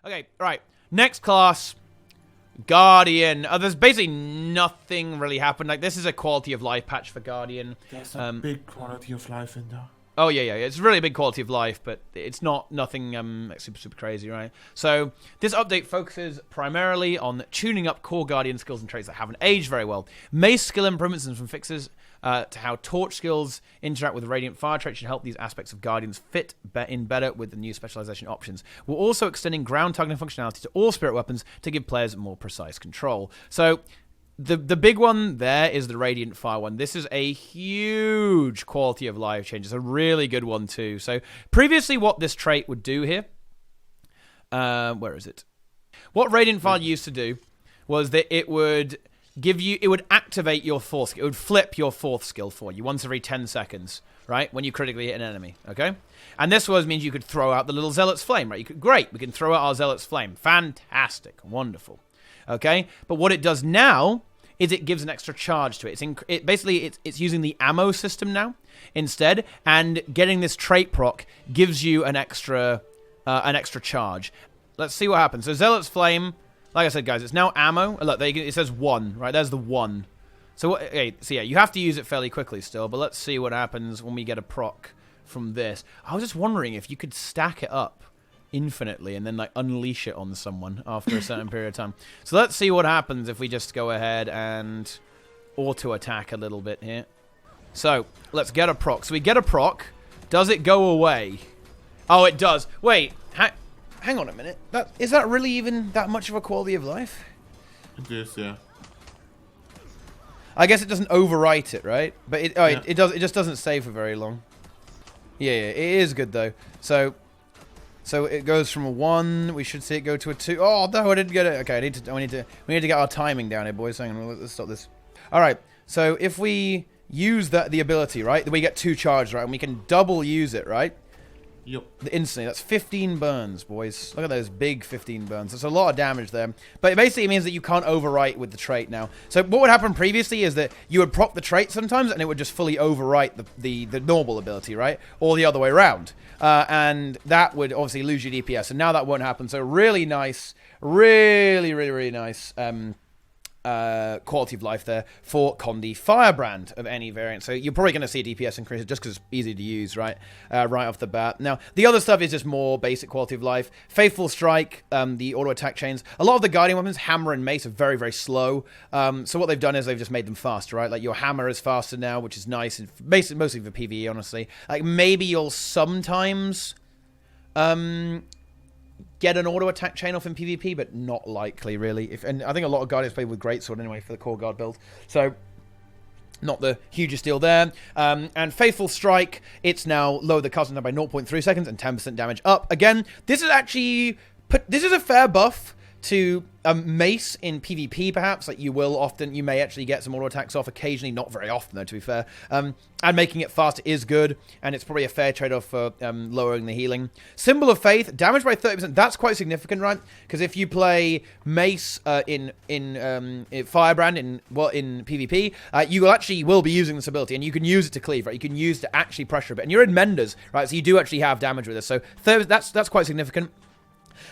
Okay, right. Next class, Guardian. There's basically nothing really happened. Like, this is a quality of life patch for Guardian. There's a big quality of life in there. Oh, yeah. It's really a big quality of life, but it's nothing super crazy, right? So, this update focuses primarily on tuning up core Guardian skills and traits that haven't aged very well. Mace skill improvements and some fixes to how Torch skills interact with Radiant Fire traits should help these aspects of Guardians fit in better with the new specialization options. We're also extending ground targeting functionality to all spirit weapons to give players more precise control. So, the big one there is the Radiant Fire one. This is a huge quality of life change. It's a really good one too. So previously what this trait would do here, where is it? What Radiant Fire used to do was that it would activate your fourth skill. It would flip your fourth skill for you once every 10 seconds, right? When you critically hit an enemy, okay? And this means you could throw out the little Zealot's Flame, right? Great, we can throw out our Zealot's Flame. Fantastic, wonderful. Okay, but what it does now is it gives an extra charge to it. Basically it's using the ammo system now instead, and getting this trait proc gives you an extra charge. Let's see what happens. So Zealot's Flame, like I said, guys, it's now ammo. Look, it says 1, right? There's the 1. So yeah, you have to use it fairly quickly still, but let's see what happens when we get a proc from this. I was just wondering if you could stack it up infinitely and then like unleash it on someone after a certain period of time. So let's see what happens if we just go ahead and auto attack a little bit here. So let's get a proc. So we get a proc. Does it go away? Oh, it does. Wait, hang on a minute. Is that really even that much of a quality of life? It is, yeah. I guess it doesn't overwrite it, right? But it does. It just doesn't stay for very long. Yeah, it is good though. So it goes from a 1. We should see it go to a 2. Oh no, I didn't get it. Okay, we need to get our timing down here, boys. Hang on, let's stop this. All right. So if we use the ability, right, then we get 2 charges, right, and we can double use it, right? Yep. Instantly. That's 15 burns, boys. Look at those big 15 burns. That's a lot of damage there. But it basically means that you can't overwrite with the trait now. So what would happen previously is that you would proc the trait sometimes and it would just fully overwrite the normal ability, right? Or the other way around. And that would obviously lose your DPS. And now that won't happen. So really nice, really nice quality of life there for Condi Firebrand of any variant. So you're probably going to see a DPS increase just because it's easy to use, right? Right off the bat. Now, the other stuff is just more basic quality of life. Faithful Strike, the auto attack chains. A lot of the Guardian weapons, Hammer and Mace, are very, very slow. So what they've done is they've just made them faster, right? Like your Hammer is faster now, which is nice. Basically, mostly for PvE, honestly. Like maybe you'll sometimes get an auto attack chain off in PvP, but not likely really. And I think a lot of Guardians play with Greatsword anyway for the core guard build, so not the hugest deal there. And Faithful Strike, it's now lowered the casting time by 0.3 seconds and 10% damage up. Again, this is actually this is a fair buff to Mace in PvP, perhaps. Like you may actually get some auto attacks off occasionally, not very often though, to be fair. And making it faster is good, and it's probably a fair trade-off for lowering the healing. Symbol of Faith, damage by 30%. That's quite significant, right? Because if you play Mace in Firebrand in PvP, you will be using this ability, and you can use it to cleave, right? You can use it to actually pressure a bit, and you're in Menders, right? So you do actually have damage with this. So that's quite significant.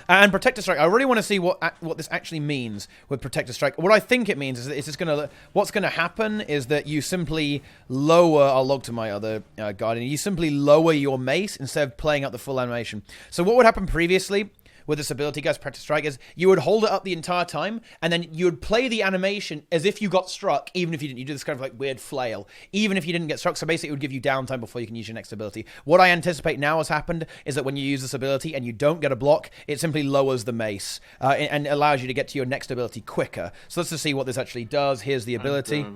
And Protector Strike, I really want to see what this actually means with Protector Strike. What I think it means is that it's just what's going to happen is that you simply lower, I'll log to my other Guardian, you simply lower your Mace instead of playing out the full animation. So what would happen previously with this ability, guys, Protector Strike, is you would hold it up the entire time, and then you would play the animation as if you got struck, even if you didn't. You do this kind of like weird flail, even if you didn't get struck. So basically, it would give you downtime before you can use your next ability. What I anticipate now has happened is that when you use this ability and you don't get a block, it simply lowers the Mace and allows you to get to your next ability quicker. So let's just see what this actually does. Here's the ability.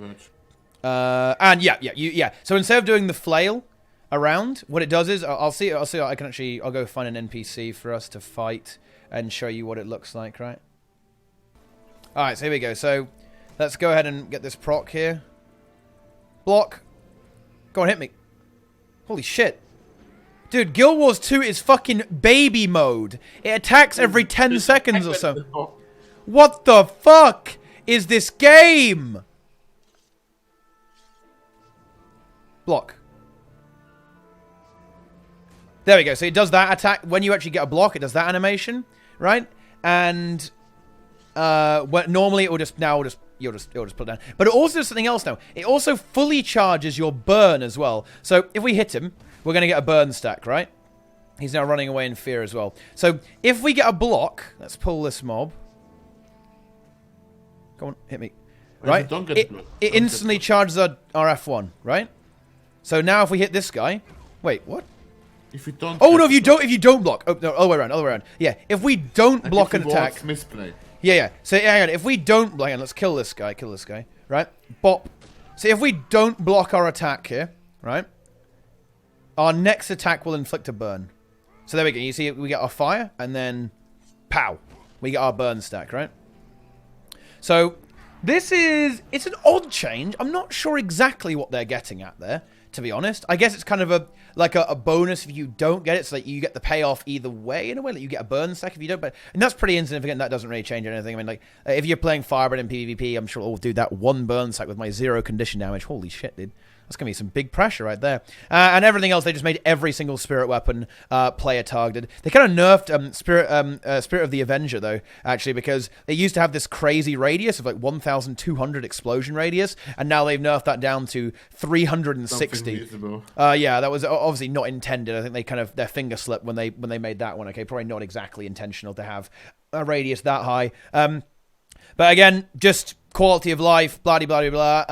And yeah. So instead of doing the flail around, what it does is I'll go find an NPC for us to fight and show you what it looks like, right? Alright, so here we go. So let's go ahead and get this proc here. Block. Go on, hit me. Holy shit. Dude, Guild Wars 2 is fucking baby mode. It attacks every 10 seconds or so. What the fuck is this game? Block. There we go. So it does that attack. When you actually get a block, it does that animation, right? and normally it will just it'll just put it down. But it also does something else now. It also fully charges your burn as well. So if we hit him, we're going to get a burn stack, right? He's now running away in fear as well. So if we get a block, let's pull this mob. Go on, hit me. Right? It instantly charges our F1, right? So now if we hit this guy, wait, what? If you don't. Oh no! If you don't block. Oh no! All the way around. Yeah. If we don't block an attack. Misplay. Yeah. So hang on. If we don't block, let's kill this guy. Right? Bop. So if we don't block our attack here, right? Our next attack will inflict a burn. So there we go. You see, we get our fire, and then, pow, we get our burn stack, right? So it's an odd change. I'm not sure exactly what they're getting at there, to be honest. I guess it's kind of a bonus if you don't get it, so that you get the payoff either way, in a way. Like you get a burn stack if you don't, and that's pretty insignificant. That doesn't really change anything. I mean, like, if you're playing Firebrand in PvP, I'm sure I'll do that one burn stack with my 0 condition damage. Holy shit, dude. That's going to be some big pressure right there. And everything else, they just made every single spirit weapon player targeted. They kind of nerfed Spirit of the Avenger, though, actually, because they used to have this crazy radius of like 1,200 explosion radius, and now they've nerfed that down to 360. Yeah, that was obviously not intended. I think they kind of, their finger slipped when they made that one. Okay, probably not exactly intentional to have a radius that high. But again, just quality of life, blah, blah, blah, blah.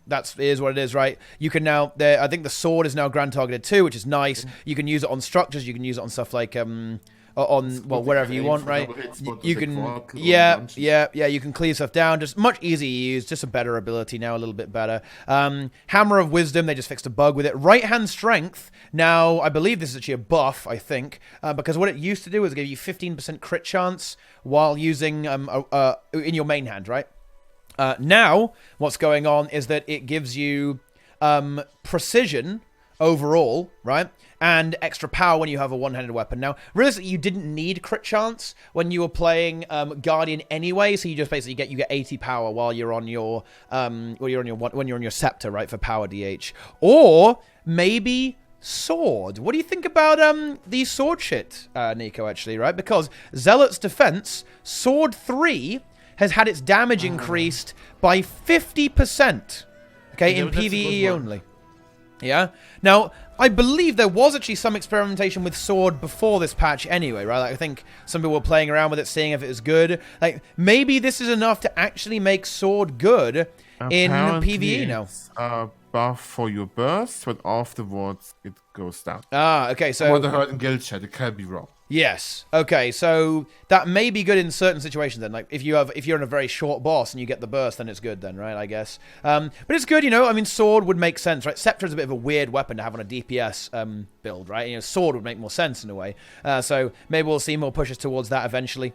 That is what it is, right? You can now, I think the sword is now grand targeted too, which is nice. You can use it on structures. You can use it on stuff like, wherever you want, right? You can, yeah, you can cleave stuff down. Just much easier to use, just a better ability now, a little bit better. Hammer of Wisdom, they just fixed a bug with it. Right hand strength, now, I believe this is actually a buff, I think, because what it used to do was give you 15% crit chance while using, in your main hand, right? Now, what's going on is that it gives you precision overall, right? And extra power when you have a one-handed weapon. Now, realistically, you didn't need crit chance when you were playing Guardian anyway, so you just basically get 80 power while you're on your when you're on your scepter, right, for power DH. Or maybe sword. What do you think about the sword shit, Nico? Actually, right? Because Zealot's defense, sword 3 has had its damage increased by 50%. Okay, in PvE only. Yeah. Now, I believe there was actually some experimentation with sword before this patch anyway, right? Like, I think some people were playing around with it, seeing if it was good. Like, maybe this is enough to actually make sword good in PvE now. Buff for your burst, but afterwards it goes down. Ah, okay, so... What I heard in guild chat, it can be wrong. Yes. Okay, so that may be good in certain situations then. Like if you're in a very short boss and you get the burst, then it's good then, right? I guess. But it's good, you know. I mean, sword would make sense, right? Scepter is a bit of a weird weapon to have on a DPS build, right? You know, sword would make more sense in a way. So maybe we'll see more pushes towards that eventually.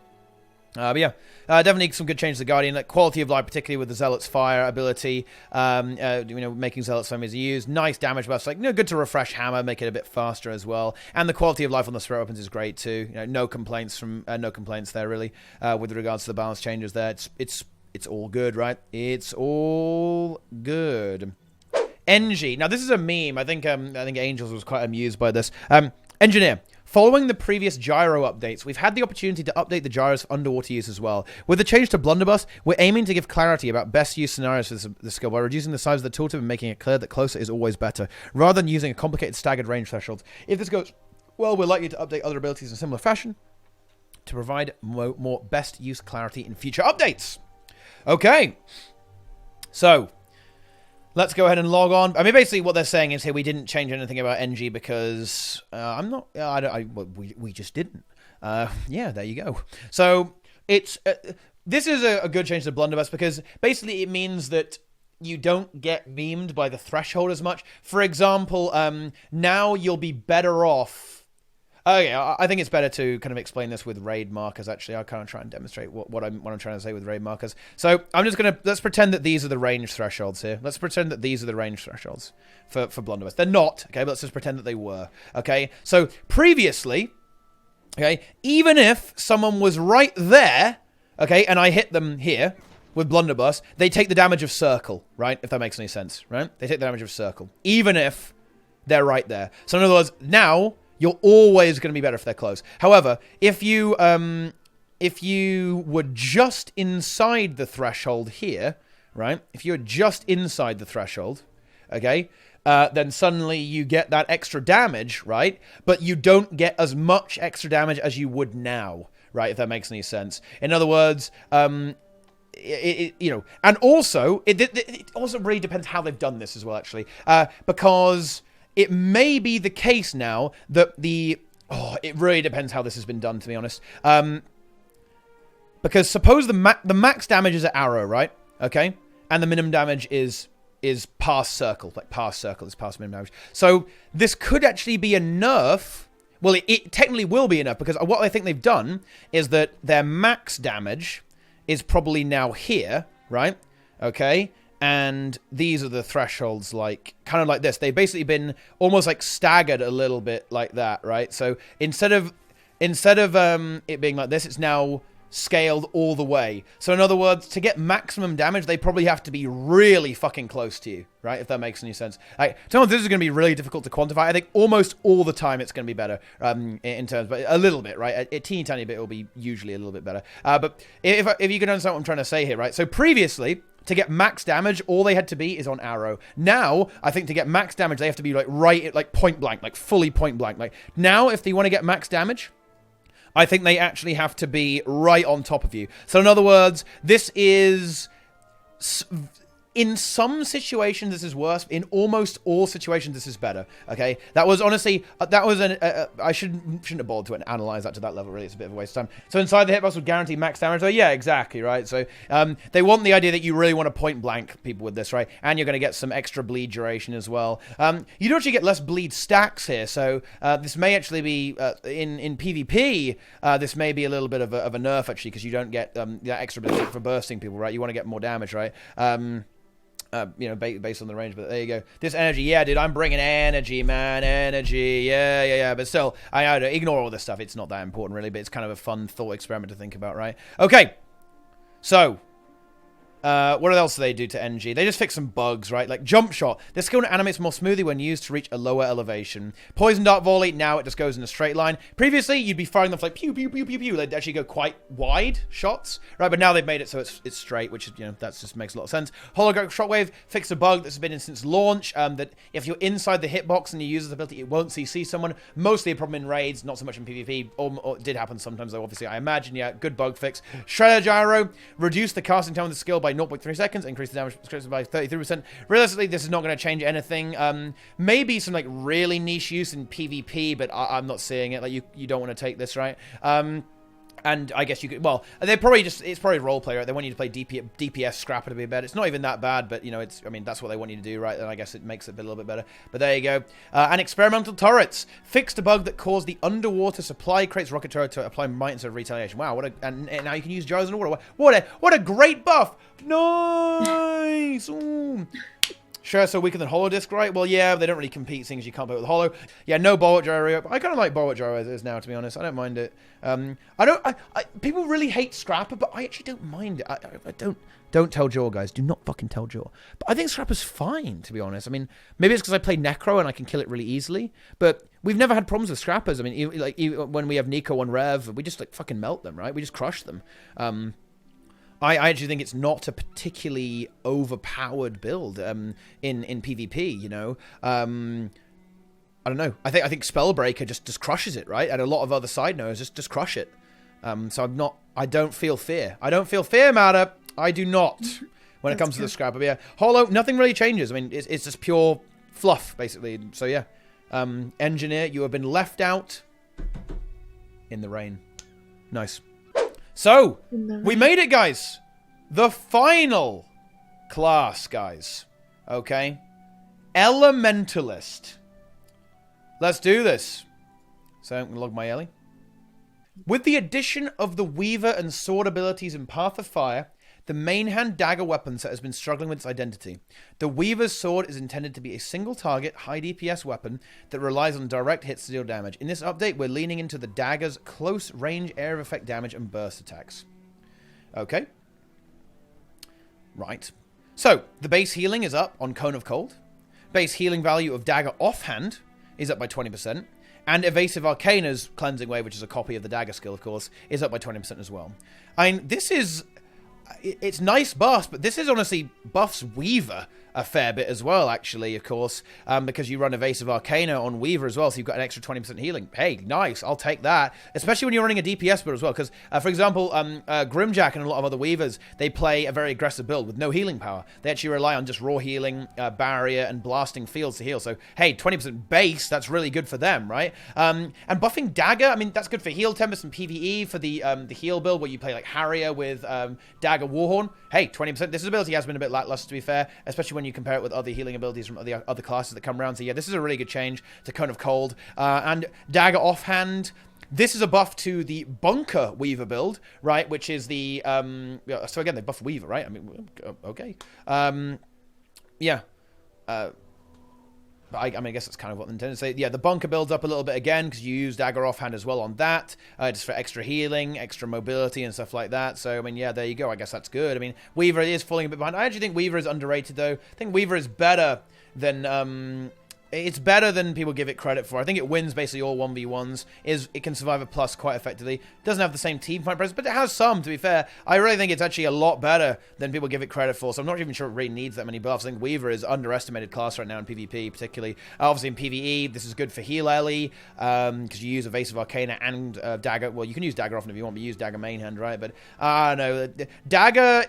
But yeah, definitely some good changes to Guardian. Like quality of life, particularly with the Zealot's fire ability. Making Zealot's flame easy to use. Nice damage buffs. Like, good to refresh hammer, make it a bit faster as well. And the quality of life on the spirit weapons is great too. No complaints there really. With regards to the balance changes there, it's all good, right? It's all good. NG. Now this is a meme. I think Angels was quite amused by this. Engineer. Following the previous gyro updates, we've had the opportunity to update the gyros for underwater use as well. With the change to blunderbuss, we're aiming to give clarity about best use scenarios for this skill by reducing the size of the tooltip and making it clear that closer is always better, rather than using a complicated staggered range threshold. If this goes well, we're likely to update other abilities in a similar fashion to provide more best use clarity in future updates. Okay, so... let's go ahead and log on. I mean, basically, what they're saying is here we didn't change anything about NG because we just didn't. Yeah, there you go. So it's this is a good change to blunderbuss because basically it means that you don't get memed by the threshold as much. For example, now you'll be better off. Okay, I think it's better to kind of explain this with raid markers, actually. I'll kind of try and demonstrate what I'm trying to say with raid markers. So I'm just going to, let's pretend that these are the range thresholds here. Let's pretend that these are the range thresholds for blunderbuss. They're not, okay, but let's just pretend that they were, okay? So previously, okay, even if someone was right there, okay, and I hit them here with blunderbuss, they take the damage of circle, right? If that makes any sense, right? They take the damage of circle, even if they're right there. So in other words, now... you're always going to be better if they're close. However, if you if you were just inside the threshold here, right? If you're just inside the threshold, okay, then suddenly you get that extra damage, right? But you don't get as much extra damage as you would now, right? If that makes any sense. In other words, you know, and also it also really depends how they've done this as well, actually, because it may be the case now that it really depends how this has been done, to be honest. Because suppose the max damage is at arrow, right? Okay, and the minimum damage is past circle, like past circle is past minimum damage. So this could actually be a nerf. Well, it technically will be a nerf, because what I think they've done is that their max damage is probably now here, right? Okay, and these are the thresholds, like kind of like this. They've basically been almost like staggered a little bit like that, right? So instead of it being like this, it's now scaled all the way. So in other words, to get maximum damage, they probably have to be really fucking close to you, right? If that makes any sense. Like, some of this is going to be really difficult to quantify. I think almost all the time it's going to be better in terms, but a little bit, right? A teeny tiny bit will be usually a little bit better. But if you can understand what I'm trying to say here, right? So previously, to get max damage, all they had to be is on arrow. Now, I think to get max damage, they have to be like right at like point blank, like fully point blank. Like now, if they want to get max damage, I think they actually have to be right on top of you. So in other words, this is... in some situations, this is worse. In almost all situations, this is better. Okay, that was honestly I shouldn't have bothered to analyze that to that level. Really, it's a bit of a waste of time. So inside the hitbox would guarantee max damage. So yeah, exactly right. So they want the idea that you really want to point blank people with this, right? And you're going to get some extra bleed duration as well. You do actually get less bleed stacks here. So this may actually be in PvP. This may be a little bit of a nerf actually, because you don't get that extra bleed for bursting people, right? You want to get more damage, right? You know, based on the range, but there you go. This energy, yeah, dude, I'm bringing energy, man, energy, yeah. But still, I ignore all this stuff. It's not that important, really, but it's kind of a fun thought experiment to think about, right? Okay, so what else do they do to NG? They just fix some bugs, right? Like jump shot. This skill animates more smoothly when used to reach a lower elevation. Poison dart volley, now it just goes in a straight line. Previously, you'd be firing them like pew, pew, pew, pew, pew. They'd actually go quite wide shots, right? But now they've made it so it's straight, which, you know, that just makes a lot of sense. Holographic shockwave fixed a bug that's been in since launch, that if you're inside the hitbox and you use this ability, it won't CC someone. Mostly a problem in raids, not so much in PvP. Or it did happen sometimes, though, obviously, I imagine. Yeah, good bug fix. Shredder gyro, reduce the casting time of the skill by 0.3 seconds, increase the damage by 33%. Realistically, this is not going to change anything. Maybe some like really niche use in PvP, but I'm not seeing it. Like you don't want to take this, right? And I guess you could, well, they probably it's probably roleplay, right? They want you to play DPS scrapper to be better. It's not even that bad, but, you know, I mean, that's what they want you to do, right? And I guess it makes it a little bit better. But there you go. And experimental turrets. Fixed a bug that caused the underwater supply crates rocket turret to apply might instead of retaliation. Wow, and now you can use gyros in water. What a great buff! Nice! Ooh. Sure, so weaker than Hollow Disc, right? Well, yeah, they don't really compete, seeing as you can't play with Hollow. Yeah, no bullet gyro. I kind of like bullet gyro as it is now, to be honest. I don't mind it. People really hate Scrapper, but I actually don't mind it. I don't tell Jaw, guys. Do not fucking tell Jaw. But I think Scrapper's fine, to be honest. I mean, maybe it's because I play Necro and I can kill it really easily, but we've never had problems with Scrappers. I mean, even when we have Nico on Rev, we just like fucking melt them, right? We just crush them. I actually think it's not a particularly overpowered build in PvP, you know. I don't know. I think Spellbreaker just crushes it, right? And a lot of other side nodes just crush it. So I don't feel fear. I don't feel fear, Matter. I do not when it comes to the Scrapper. But yeah, Hollow, nothing really changes. I mean, it's just pure fluff, basically. So yeah. Engineer, you have been left out in the rain. Nice. So, we made it, guys. The final class, guys. Okay? Elementalist. Let's do this. So, I'm going to log my Ellie. With the addition of the Weaver and Sword abilities in Path of Fire, the main hand dagger weapon set has been struggling with its identity. The Weaver's Sword is intended to be a single target, high DPS weapon that relies on direct hits to deal damage. In this update, we're leaning into the dagger's close range area of effect damage and burst attacks. Okay. Right. So, the base healing is up on Cone of Cold. Base healing value of dagger offhand is up by 20%. And Evasive Arcana's Cleansing Wave, which is a copy of the dagger skill, of course, is up by 20% as well. I mean, this is... It's nice buffs, but this is honestly buffs Weaver a fair bit as well, actually, of course, because you run Evasive Arcana on Weaver as well, so you've got an extra 20% healing. Hey, nice, I'll take that, especially when you're running a DPS build as well, because, for example, Grimjack and a lot of other Weavers, they play a very aggressive build with no healing power. They actually rely on just raw healing, barrier, and blasting fields to heal, so, hey, 20% base, that's really good for them, right? And buffing Dagger, I mean, that's good for heal 10% PvE for the heal build, where you play, like, Harrier with Dagger Warhorn. Hey, 20%, this ability has been a bit lackluster, to be fair, especially when you compare it with other healing abilities from other classes that come around. So yeah, this is a really good change to Cone of Cold. And Dagger Offhand, this is a buff to the Bunker Weaver build, right? Which is the... so again, they buff Weaver, right? I mean, okay. Yeah. I mean, I guess that's kind of what they intended to say. Yeah, the Bunker builds up a little bit again, because you use Dagger Offhand as well on that, just for extra healing, extra mobility, and stuff like that. So, I mean, yeah, there you go. I guess that's good. I mean, Weaver is falling a bit behind. I actually think Weaver is underrated, though. I think Weaver is better than... It's better than people give it credit for. I think it wins basically all 1v1s. It can survive a plus quite effectively. Doesn't have the same team fight presence, but it has some, to be fair. I really think it's actually a lot better than people give it credit for, so I'm not even sure it really needs that many buffs. I think Weaver is underestimated class right now in PvP, particularly. Obviously in PvE, this is good for heal Ellie, because you use Evasive Arcana and Dagger. Well, you can use Dagger often if you want, but use Dagger main hand, right? But, I don't know. Dagger...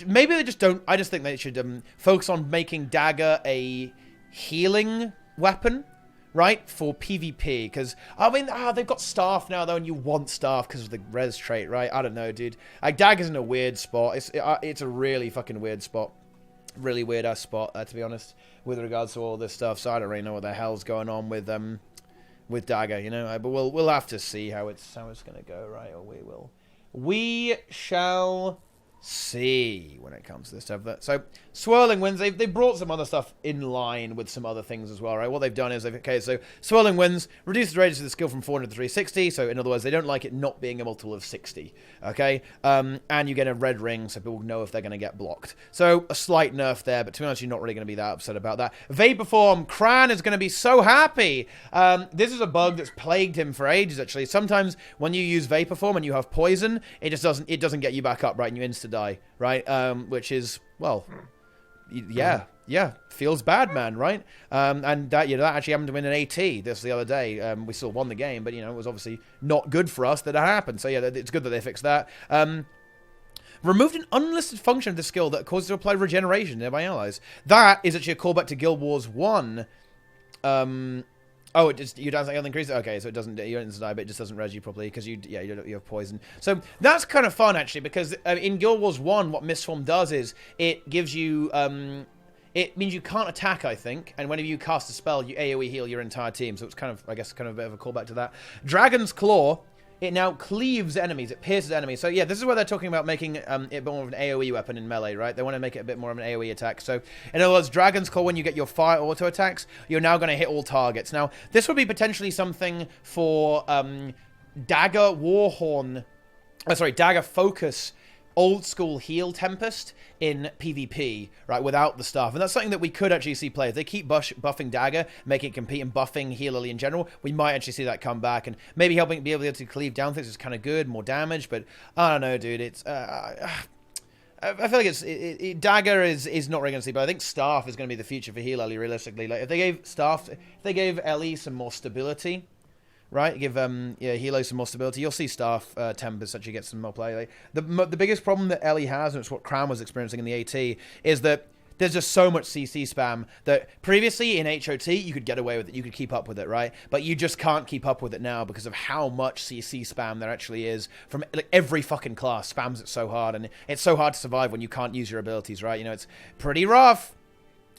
maybe they just don't... I just think they should focus on making Dagger a... healing weapon, right, for PvP, because, I mean, they've got Staff now, though, and you want Staff because of the res trait, right? I don't know, dude. Like, Dagger's in a weird spot. It's a really fucking weird spot. Really weird-ass spot, to be honest, with regards to all this stuff, so I don't really know what the hell's going on with Dagger, you know, but we'll have to see how it's gonna go, right, or we shall... see when it comes to this stuff. So Swirling Winds, they've brought some other stuff in line with some other things as well, right? What they've done is so Swirling Winds reduces the radius of the skill from 400 to 360. So in other words, they don't like it not being a multiple of 60. Okay, and you get a red ring, so people know if they're going to get blocked. So a slight nerf there, but to be honest, you're not really going to be that upset about that. Vaporform, Kran is going to be so happy. This is a bug that's plagued him for ages. Actually, sometimes when you use Vaporform and you have poison, it doesn't get you back up, right? And you insta die, right? Which is, well, yeah, feels bad, man, right? And that actually happened to win an AT this the other day. We still won the game, but it was obviously not good for us that happened. So yeah, it's good that they fixed that. Removed an unlisted function of the skill that causes to apply regeneration to nearby allies. That is actually a callback to Guild Wars 1. Oh, you don't think it'll increase it? Okay, so it doesn't, you don't die, but it just doesn't res you properly because you have poison. So that's kind of fun, actually, because in Guild Wars 1, what Mistform does is it gives you, it means you can't attack, I think, and whenever you cast a spell, you AoE heal your entire team, so it's kind of, I guess, kind of a bit of a callback to that. Dragon's Claw, it now cleaves enemies, it pierces enemies. So yeah, this is where they're talking about making it a bit more of an AoE weapon in melee, right? They want to make it a bit more of an AoE attack. So in other words, Dragon's Claw, when you get your fire auto attacks, you're now going to hit all targets. Now, this would be potentially something for Dagger Warhorn, Dagger Focus old school heal Tempest in PvP, right, without the stuff. And that's something that we could actually see play. If they keep buffing Dagger, making it compete and buffing heal Lily in general, we might actually see that come back and maybe helping be able to cleave down things is kind of good, more damage, but I don't know, dude. It's I feel like Dagger is not really going to see, but I think Staff is going to be the future for heal Ellie, realistically. Like, if they gave Ellie some more stability, right, give Hilo some more stability, you'll see Staff Tempest actually get some more play. Like, the biggest problem that Ellie has, and it's what Crown was experiencing in the AT, is that there's just so much CC spam that previously in HOT you could get away with it, you could keep up with it, right? But you just can't keep up with it now because of how much CC spam there actually is from like every fucking class. Spams it so hard, and it's so hard to survive when you can't use your abilities, right? It's pretty rough.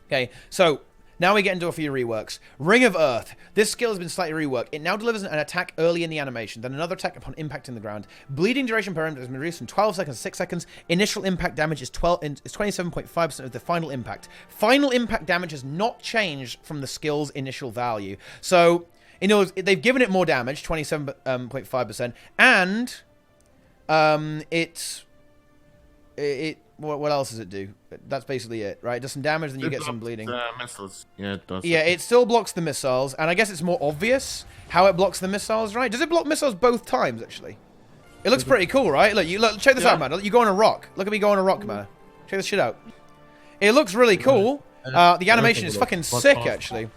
Okay, so now we get into a few reworks. Ring of Earth. This skill has been slightly reworked. It now delivers an attack early in the animation, then another attack upon impacting the ground. Bleeding duration per impact has been reduced from 12 seconds to 6 seconds. Initial impact damage is 27.5% of the final impact. Final impact damage has not changed from the skill's initial value. So, they've given it more damage, 27.5%, and what else does it do? That's basically it, right? It does some damage, then you get some bleeding. Missiles. Yeah, it does. Yeah, it still blocks the missiles, and I guess it's more obvious how it blocks the missiles, right? Does it block missiles both times, actually? It looks pretty cool, right? Look, check this out, man. You go on a rock. Look at me go on a rock, man. Check this shit out. It looks really cool. The animation is fucking sick, actually.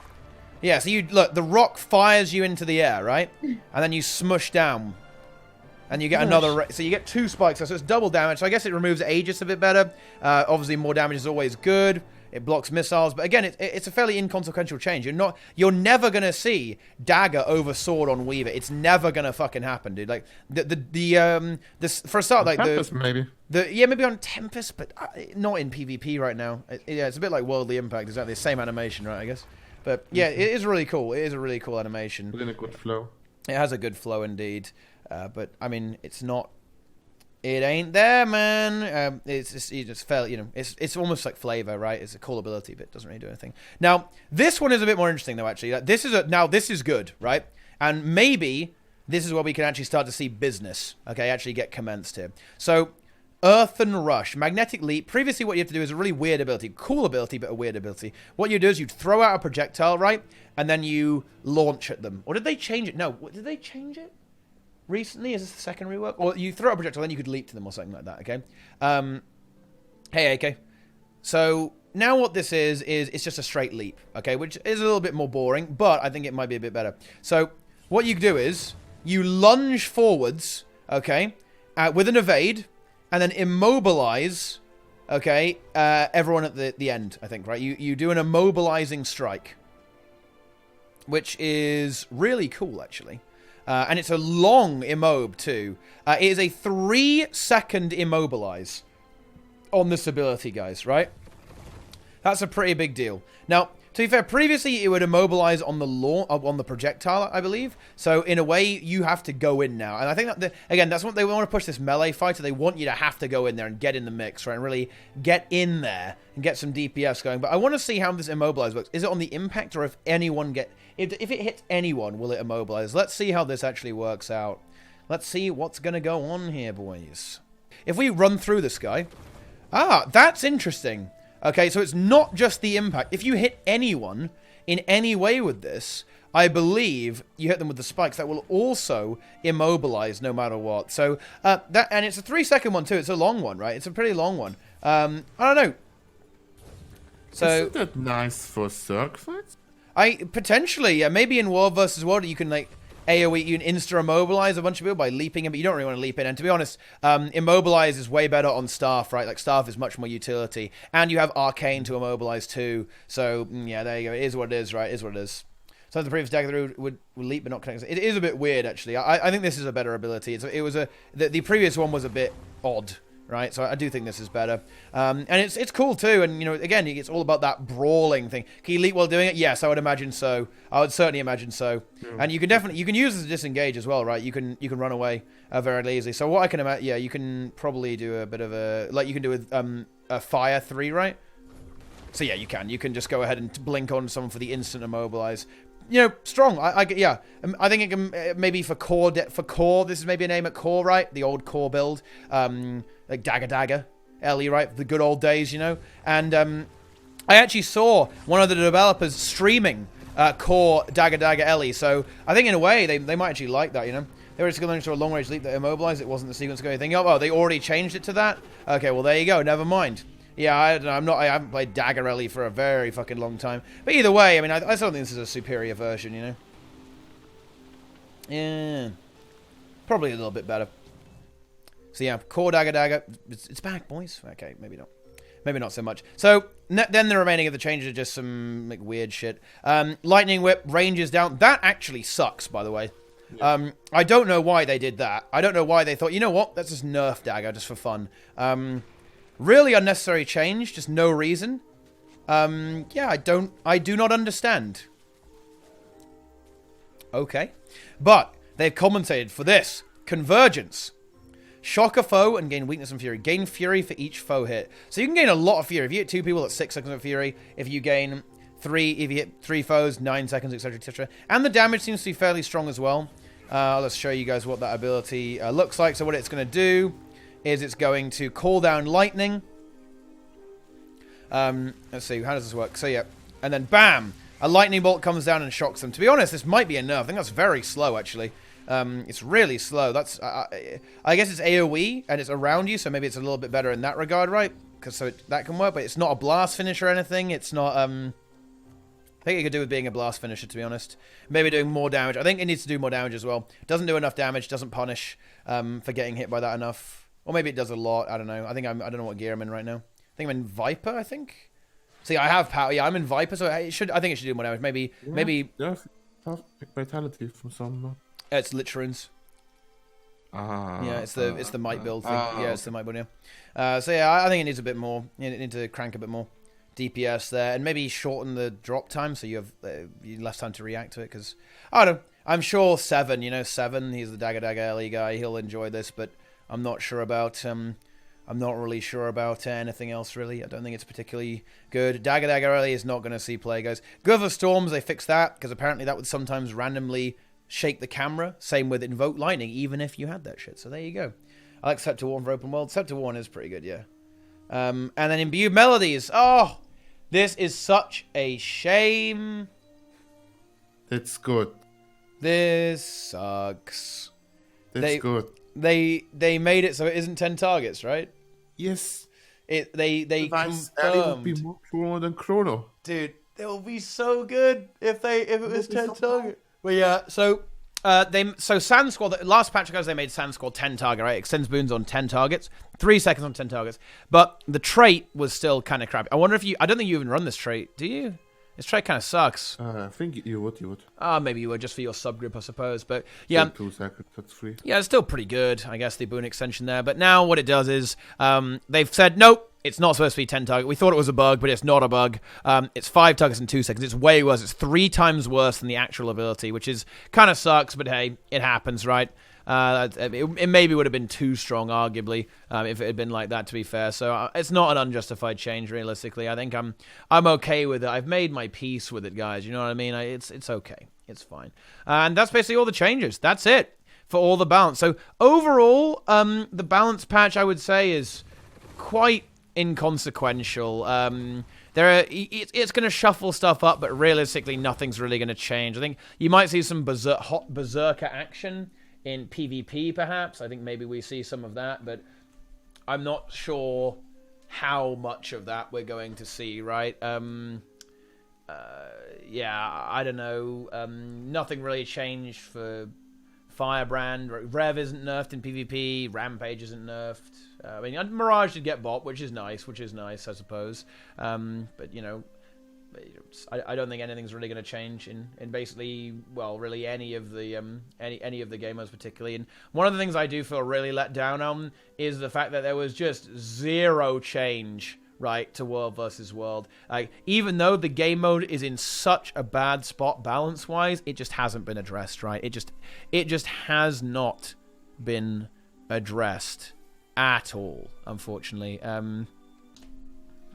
Yeah, so look, the rock fires you into the air, right? And then you smush down. And you get another... So you get 2 spikes, so it's double damage. So I guess it removes Aegis a bit better. Obviously, more damage is always good. It blocks missiles. But again, it's a fairly inconsequential change. You're never going to see dagger over sword on Weaver. It's never going to fucking happen, dude. Like, for a start, like... Tempest, maybe. Yeah, maybe on Tempest, but not in PvP right now. Yeah, it's a bit like Worldly Impact. Exactly the same animation, right, I guess. But yeah, it is really cool. It is a really cool animation. Within a good flow. It has a good flow indeed. But I mean, it's not. It ain't there, man. It's just you just felt, it's almost like flavor, right? It's a cool ability, but it doesn't really do anything. Now, this one is a bit more interesting, though. Actually, this is good, right? And maybe this is where we can actually start to see business. Okay, actually get commenced here. So, Earthen Rush, Magnetic Leap. Previously, what you have to do is a really weird ability, cool ability, but a weird ability. What you do is you throw out a projectile, right, and then you launch at them. Or did they change it? No, did they change it? Recently, is this the second rework? Or you throw a projectile, then you could leap to them or something like that, okay? Hey, AK. So, now what this is it's just a straight leap, okay? Which is a little bit more boring, but I think it might be a bit better. So, what you do is, you lunge forwards, okay, with an evade, and then immobilize, okay, everyone at the end, I think, right? You do an immobilizing strike, which is really cool, actually. And it's a long immob, too. It is a 3-second immobilize on this ability, guys, right? That's a pretty big deal. Now, to be fair, previously it would immobilize on the projectile, I believe. So, in a way, you have to go in now. And I think that, again, that's what they want to push this melee fighter. They want you to have to go in there and get in the mix, right? And really get in there and get some DPS going. But I want to see how this immobilize works. Is it on the impact, or if it hits anyone, will it immobilize? Let's see how this actually works out. Let's see what's going to go on here, boys. If we run through this guy... that's interesting. Okay, so it's not just the impact. If you hit anyone in any way with this, I believe you hit them with the spikes. That will also immobilize no matter what. So, and it's a 3-second one, too. It's a long one, right? It's a pretty long one. I don't know. So, isn't that nice for Zerg fights? Potentially, yeah. Maybe in World versus World, you can, like, AoE, you can insta-immobilize a bunch of people by leaping in, but you don't really want to leap in. And to be honest, immobilize is way better on Staff, right? Like, Staff is much more utility. And you have Arcane to immobilize too. So, yeah, there you go. It is what it is, right? It is what it is. So the previous dagger would leap but not connect. It is a bit weird, actually. I think this is a better ability. The previous one was a bit odd, right? So I do think this is better. And it's cool too. And, again, it's all about that brawling thing. Can you leap while doing it? Yes, I would imagine so. I would certainly imagine so. Yeah. And you can use this to disengage as well, right? You can run away very easily. So what I can imagine, yeah, you can probably do a bit of you can do with a Fire 3, right? So yeah, you can just go ahead and blink on someone for the instant immobilize. Strong. Yeah. I think it can maybe for core. This is maybe a name at core, right? The old core build, like Dagger, Ellie, right? The good old days, And I actually saw one of the developers streaming core Dagger Ellie. So I think in a way they might actually like that, They were just going to a long range leap that immobilized. It wasn't the sequence going anything. Oh, they already changed it to that. Okay, well there you go. Never mind. Yeah, I don't know. I haven't played Dagger Ellie for a very fucking long time. But either way, I mean, I still think this is a superior version, Yeah. Probably a little bit better. So yeah, core Dagger. It's back, boys. Okay, maybe not. Maybe not so much. So, then the remaining of the changes are just some weird shit. Lightning Whip, ranges down. That actually sucks, by the way. Yeah. I don't know why they did that. I don't know why they thought, you know what, let's just nerf Dagger just for fun. Really unnecessary change, just no reason. Yeah, I do not understand. Okay. But they've commentated for this. Convergence. Shock a foe and gain weakness and fury. Gain fury for each foe hit. So you can gain a lot of fury. If you hit 2 people, that's 6 seconds of fury. If you gain 3, if you hit 3 foes, 9 seconds, etc, etc. And the damage seems to be fairly strong as well. Let's show you guys what that ability looks like. So what it's going to do is it's going to call down lightning. Let's see, how does this work? So yeah, and then bam, a lightning bolt comes down and shocks them. To be honest, this might be enough. I think that's very slow, actually. It's really slow. That's I guess it's AoE and it's around you, so maybe it's a little bit better in that regard, right? Because that can work, but it's not a blast finish or anything. It's not. I think it could do with being a blast finisher, to be honest. Maybe doing more damage. I think it needs to do more damage as well. Doesn't do enough damage. Doesn't punish for getting hit by that enough. Or maybe it does a lot. I don't know. I don't know what gear I'm in right now. I think I'm in Viper. I think. See, I have power. Yeah, I'm in Viper, so I think it should do more damage. Maybe. Yeah, vitality from some. It's Lich Runes. Yeah, it's the might build thing. Yeah, it's the might build. Yeah. So yeah, I think it needs a bit more. You need to crank a bit more DPS there, and maybe shorten the drop time so you have less time to react to it. Because I don't know. I'm sure 7. You know, 7. He's the Dagger LE guy. He'll enjoy this, but I'm not sure about. I'm not really sure about anything else, really. I don't think it's particularly good. Dagger LE is not going to see play, guys. Good for Storms, they fixed that, because apparently that would sometimes randomly shake the camera. Same with Invoke Lightning, even if you had that shit. So there you go. I like Scepter Warren for open world. Scepter Warren is pretty good, yeah. And then Imbued Melodies. Oh, this is such a shame. It's good. This sucks. It's good. They made it so it isn't 10 targets, right? Yes. They It would be confirmed. more Chrono than Chrono. Dude, it will be so good if it was 10 target. Well, yeah. So Sand Squad, the last patch, guys, they made Sand Squad 10 target, right? Extends boons on 10 targets, 3 seconds on 10 targets. But the trait was still kind of crappy. I wonder if I don't think you even run this trait, do you? This trait kind of sucks. I think you would. Maybe you would, just for your subgroup, I suppose. But yeah, 2 seconds. That's free. yeah, it's still pretty good, I guess, the boon extension there. But now what it does is they've said, nope, it's not supposed to be 10 target. We thought it was a bug, but it's not a bug. It's 5 targets in 2 seconds. It's way worse. It's 3 times worse than the actual ability, which is kind of sucks, but hey, it happens, right? It maybe would have been too strong, arguably, if it had been like that, to be fair. So it's not an unjustified change, realistically. I think I'm okay with it. I've made my peace with it, guys. You know what I mean? It's okay. It's fine. And that's basically all the changes. That's it for all the balance. So overall, the balance patch, I would say, is quite inconsequential. It's going to shuffle stuff up, but realistically, nothing's really going to change. I think you might see some hot berserker action in PvP, perhaps. I think maybe we see some of that, but I'm not sure how much of that we're going to see, right? Yeah, I don't know. Nothing really changed for Firebrand. Rev isn't nerfed in PvP. Rampage isn't nerfed. I mean, Mirage did get bot, which is nice, I suppose. But, you know, I don't think anything's really going to change in basically, well, really any of the game modes particularly. And one of the things I do feel really let down on is the fact that there was just zero change, right, to World versus World. Like, even though the game mode is in such a bad spot balance-wise, it just hasn't been addressed, right? It just has not been addressed at all, unfortunately.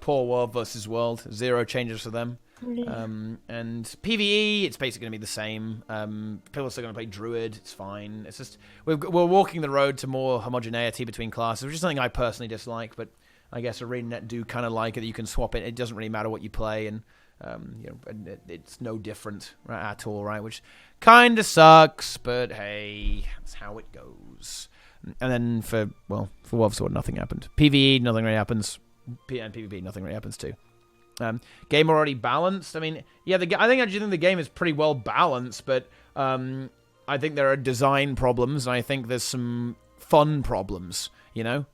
Poor World versus World. 0 changes for them. And PvE, it's basically going to be the same. People are still going to play Druid. It's fine. It's just we're walking the road to more homogeneity between classes, which is something I personally dislike, but I guess ArenaNet do kind of like it, that you can swap it. It doesn't really matter what you play, and you know, it's no different at all, right? Which kind of sucks, but hey, that's how it goes. And then for World Sword, nothing happened. PvE, nothing really happens. And PvP, nothing really happens too. Game already balanced. I mean, yeah, I actually think the game is pretty well balanced, but I think there are design problems, and I think there's some fun problems, you know,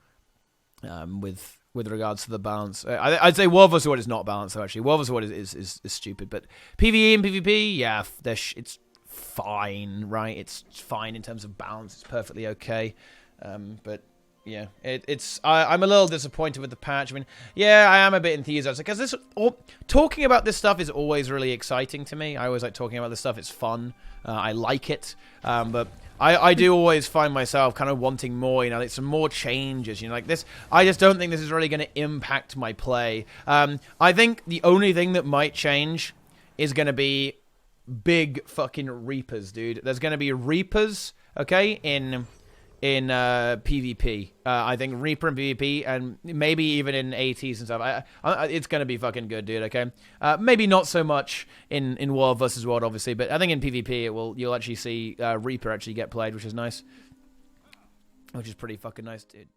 with regards to the balance. I'd say World vs. World is not balanced, though, actually. World vs. World is stupid, but PvE and PvP, yeah, it's fine, right? It's fine in terms of balance. It's perfectly okay, but yeah, I'm a little disappointed with the patch. I mean, yeah, I am a bit enthusiastic because talking about this stuff is always really exciting to me. I always like talking about this stuff. It's fun. I like it, but I do always find myself kind of wanting more. You know, like some more changes. You know, like this. I just don't think this is really going to impact my play. I think the only thing that might change is going to be big fucking Reapers, dude. There's going to be Reapers, okay, in in PvP. I think Reaper in PvP, and maybe even in ATs and stuff. It's going to be fucking good, dude, okay? Maybe not so much in World versus World, obviously, but I think in PvP you'll actually see Reaper actually get played, which is nice. Which is pretty fucking nice, dude.